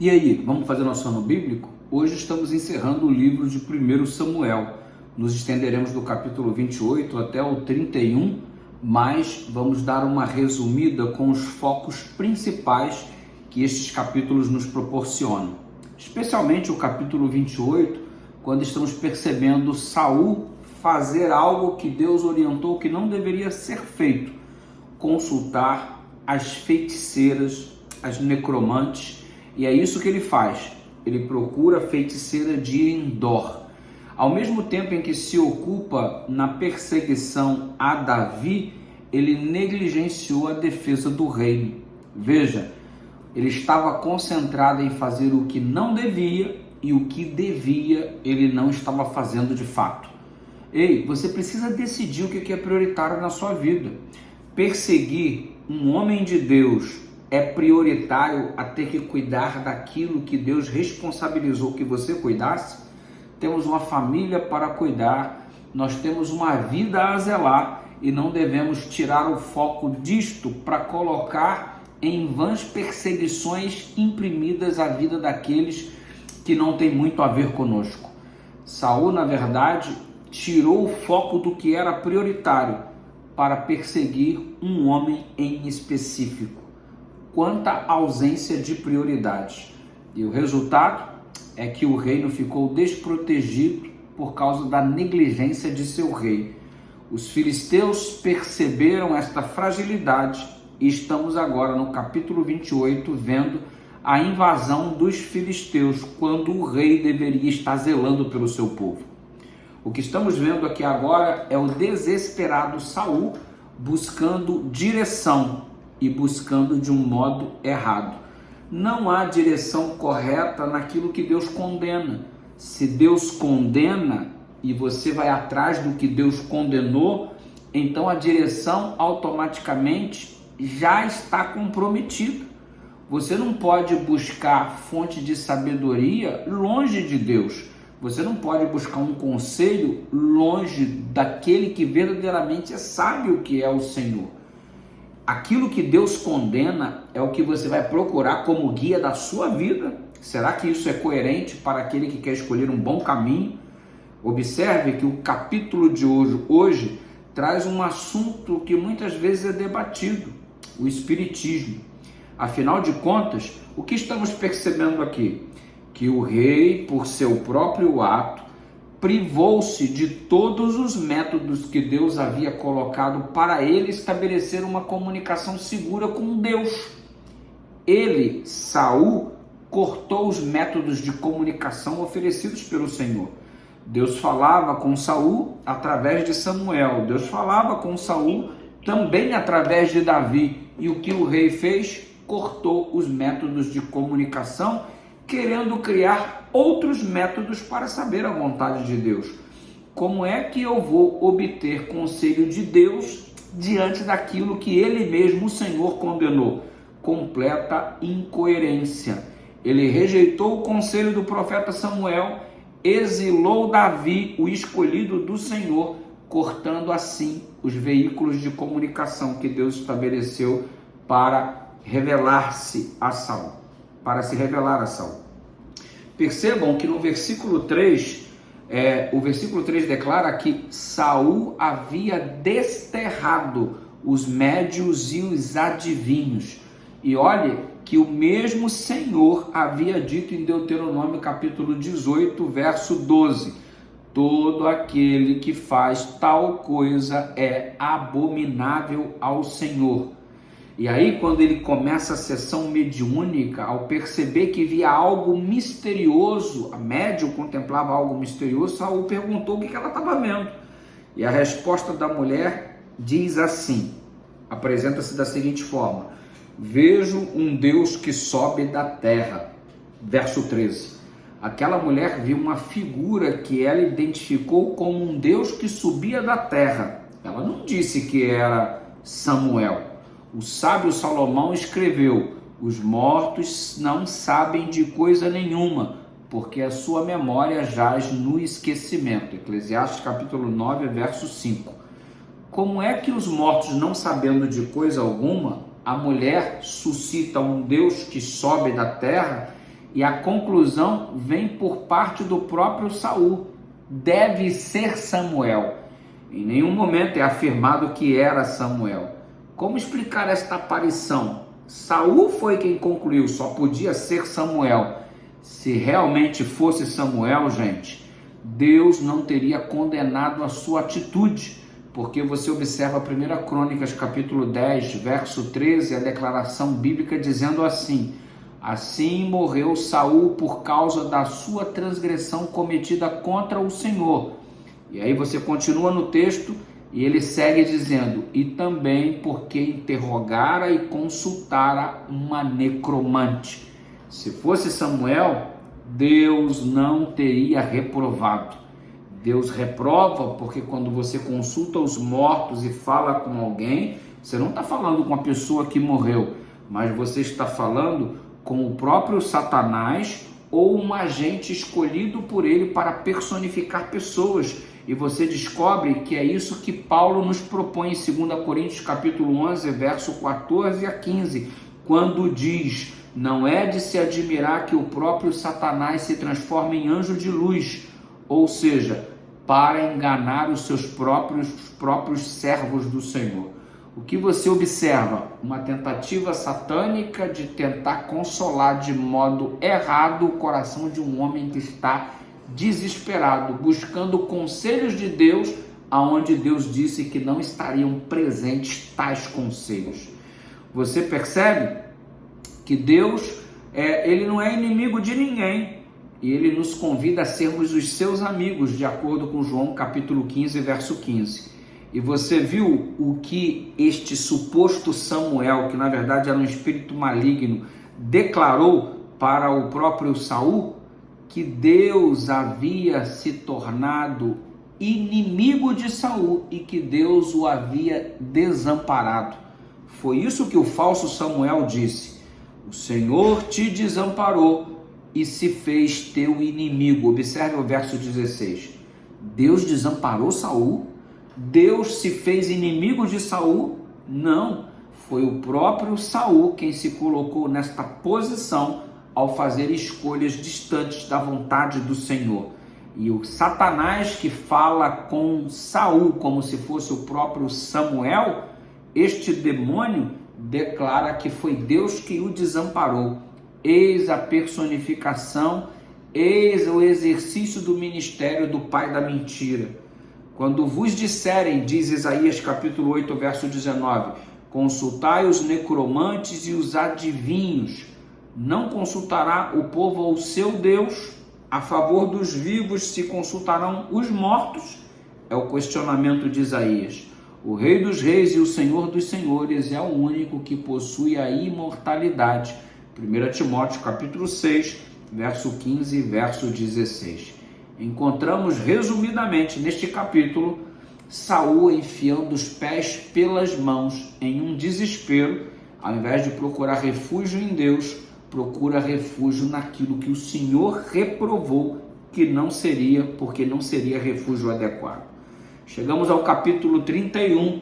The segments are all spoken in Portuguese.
E aí, vamos fazer nosso ano bíblico? Hoje estamos encerrando o livro de 1 Samuel. Nos estenderemos do capítulo 28 até o 31, mas vamos dar uma resumida com os focos principais que estes capítulos nos proporcionam. Especialmente o capítulo 28, quando estamos percebendo Saul fazer algo que Deus orientou que não deveria ser feito: consultar as feiticeiras, as necromantes. E é isso que ele faz. Ele procura a feiticeira de Endor. Ao mesmo tempo em que se ocupa na perseguição a Davi, ele negligenciou a defesa do reino. Veja, ele estava concentrado em fazer o que não devia, e o que devia ele não estava fazendo de fato. Ei, você precisa decidir o que é prioritário na sua vida. Perseguir um homem de Deus é prioritário a ter que cuidar daquilo que Deus responsabilizou que você cuidasse? Temos uma família para cuidar, nós temos uma vida a zelar e não devemos tirar o foco disto para colocar em vãs perseguições imprimidas à vida daqueles que não têm muito a ver conosco. Saul, na verdade, tirou o foco do que era prioritário para perseguir um homem em específico. Quanta ausência de prioridade. E o resultado é que o reino ficou desprotegido por causa da negligência de seu rei. Os filisteus perceberam esta fragilidade e estamos agora no capítulo 28 vendo a invasão dos filisteus, quando o rei deveria estar zelando pelo seu povo. O que estamos vendo aqui agora é o desesperado Saul buscando direção e buscando de um modo errado. Não há direção correta naquilo que Deus condena. Se Deus condena e você vai atrás do que Deus condenou, então a direção automaticamente já está comprometida. Você não pode buscar fonte de sabedoria longe de Deus. Você não pode buscar um conselho longe daquele que verdadeiramente sabe o que é o Senhor. Aquilo que Deus condena é o que você vai procurar como guia da sua vida. Será que isso é coerente para aquele que quer escolher um bom caminho? Observe que o capítulo de hoje traz um assunto que muitas vezes é debatido: o espiritismo. Afinal de contas, o que estamos percebendo aqui? Que o rei, por seu próprio ato, privou-se de todos os métodos que Deus havia colocado para ele estabelecer uma comunicação segura com Deus. Ele, Saul, cortou os métodos de comunicação oferecidos pelo Senhor. Deus falava com Saul através de Samuel. Deus falava com Saul também através de Davi. E o que o rei fez? Cortou os métodos de comunicação, querendo criar outros métodos para saber a vontade de Deus. Como é que eu vou obter conselho de Deus diante daquilo que ele mesmo, o Senhor, condenou? Completa incoerência. Ele rejeitou o conselho do profeta Samuel, exilou Davi, o escolhido do Senhor, cortando assim os veículos de comunicação que Deus estabeleceu para revelar-se a Saul, para se revelar a Saul. Percebam que no versículo 3, o versículo 3 declara que Saul havia desterrado os médios e os adivinhos. E olhe que o mesmo Senhor havia dito em Deuteronômio capítulo 18, verso 12: todo aquele que faz tal coisa é abominável ao Senhor. E aí, quando ele começa a sessão mediúnica, ao perceber que via algo misterioso, a médium contemplava algo misterioso, Saul perguntou o que ela estava vendo. E a resposta da mulher diz assim, apresenta-se da seguinte forma: vejo um Deus que sobe da terra. Verso 13. Aquela mulher viu uma figura que ela identificou como um Deus que subia da terra. Ela não disse que era Samuel. O sábio Salomão escreveu: os mortos não sabem de coisa nenhuma, porque a sua memória jaz no esquecimento. Eclesiastes capítulo 9, verso 5. Como é que os mortos, não sabendo de coisa alguma, a mulher suscita um Deus que sobe da terra e a conclusão vem por parte do próprio Saul. Deve ser Samuel. Em nenhum momento é afirmado que era Samuel. Como explicar esta aparição? Saul foi quem concluiu, só podia ser Samuel. Se realmente fosse Samuel, gente, Deus não teria condenado a sua atitude, porque você observa 1 Crônicas, capítulo 10, verso 13, a declaração bíblica dizendo assim: assim morreu Saul por causa da sua transgressão cometida contra o Senhor. E aí você continua no texto e ele segue dizendo: e também porque interrogara e consultara uma necromante. Se fosse Samuel, Deus não teria reprovado. Deus reprova porque quando você consulta os mortos e fala com alguém, você não está falando com a pessoa que morreu, mas você está falando com o próprio Satanás ou um agente escolhido por ele para personificar pessoas. E você descobre que é isso que Paulo nos propõe em 2 Coríntios capítulo 11, verso 14 a 15, quando diz: não é de se admirar que o próprio Satanás se transforme em anjo de luz, ou seja, para enganar os seus próprios servos do Senhor. O que você observa? Uma tentativa satânica de tentar consolar de modo errado o coração de um homem que está desesperado, buscando conselhos de Deus, aonde Deus disse que não estariam presentes tais conselhos. Você percebe que Deus, ele não é inimigo de ninguém, e ele nos convida a sermos os seus amigos, de acordo com João capítulo 15, verso 15. E você viu o que este suposto Samuel, que na verdade era um espírito maligno, declarou para o próprio Saul? Que Deus havia se tornado inimigo de Saul e que Deus o havia desamparado. Foi isso que o falso Samuel disse: o Senhor te desamparou e se fez teu inimigo. Observe o verso 16. Deus desamparou Saul? Deus se fez inimigo de Saul? Não, foi o próprio Saul quem se colocou nesta posição ao fazer escolhas distantes da vontade do Senhor. E o Satanás, que fala com Saul como se fosse o próprio Samuel, este demônio declara que foi Deus que o desamparou. Eis a personificação, eis o exercício do ministério do pai da mentira. Quando vos disserem, diz Isaías capítulo 8, verso 19, consultai os necromantes e os adivinhos, não consultará o povo ao seu Deus? A favor dos vivos se consultarão os mortos? É o questionamento de Isaías. O Rei dos Reis e o Senhor dos Senhores é o único que possui a imortalidade. 1 Timóteo capítulo 6, verso 15 e verso 16. Encontramos resumidamente neste capítulo Saul enfiando os pés pelas mãos em um desespero, ao invés de procurar refúgio em Deus, procura refúgio naquilo que o Senhor reprovou que não seria, porque não seria refúgio adequado. Chegamos ao capítulo 31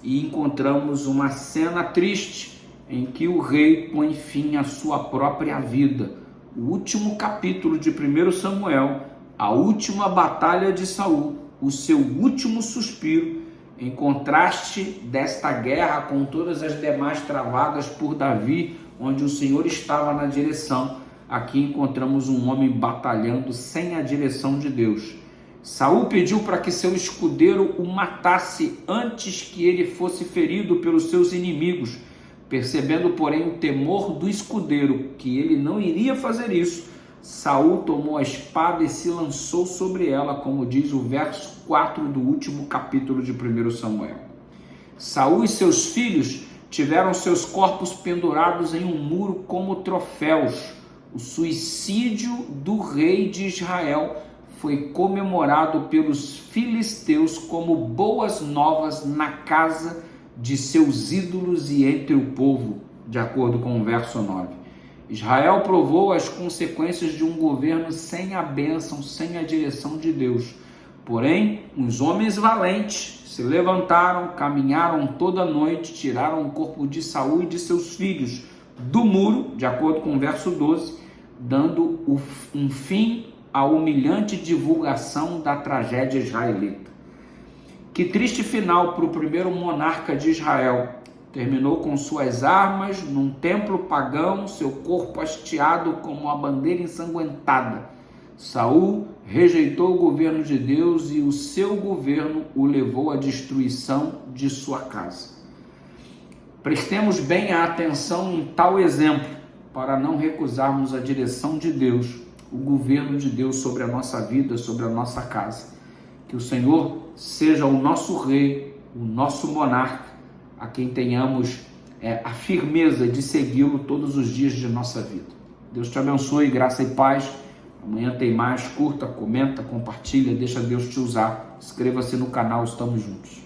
e encontramos uma cena triste em que o rei põe fim à sua própria vida. O último capítulo de 1 Samuel, a última batalha de Saul, o seu último suspiro, em contraste desta guerra com todas as demais travadas por Davi, onde o Senhor estava na direção. Aqui encontramos um homem batalhando sem a direção de Deus. Saul pediu para que seu escudeiro o matasse antes que ele fosse ferido pelos seus inimigos. Percebendo, porém, o temor do escudeiro, que ele não iria fazer isso, Saul tomou a espada e se lançou sobre ela, como diz o verso 4 do último capítulo de 1 Samuel. Saul e seus filhos tiveram seus corpos pendurados em um muro como troféus. O suicídio do rei de Israel foi comemorado pelos filisteus como boas novas na casa de seus ídolos e entre o povo, de acordo com o verso 9. Israel provou as consequências de um governo sem a bênção, sem a direção de Deus. Porém, uns homens valentes se levantaram, caminharam toda a noite, tiraram o corpo de Saul e de seus filhos do muro, de acordo com o verso 12, dando um fim à humilhante divulgação da tragédia israelita. Que triste final para o primeiro monarca de Israel. Terminou com suas armas num templo pagão, seu corpo hasteado como uma bandeira ensanguentada. Saul rejeitou o governo de Deus e o seu governo o levou à destruição de sua casa. Prestemos bem a atenção em tal exemplo para não recusarmos a direção de Deus, o governo de Deus sobre a nossa vida, sobre a nossa casa. Que o Senhor seja o nosso rei, o nosso monarca, a quem tenhamos a firmeza de segui-lo todos os dias de nossa vida. Deus te abençoe, graça e paz. Amanhã tem mais. Curta, comenta, compartilha, deixa Deus te usar. Inscreva-se no canal, estamos juntos.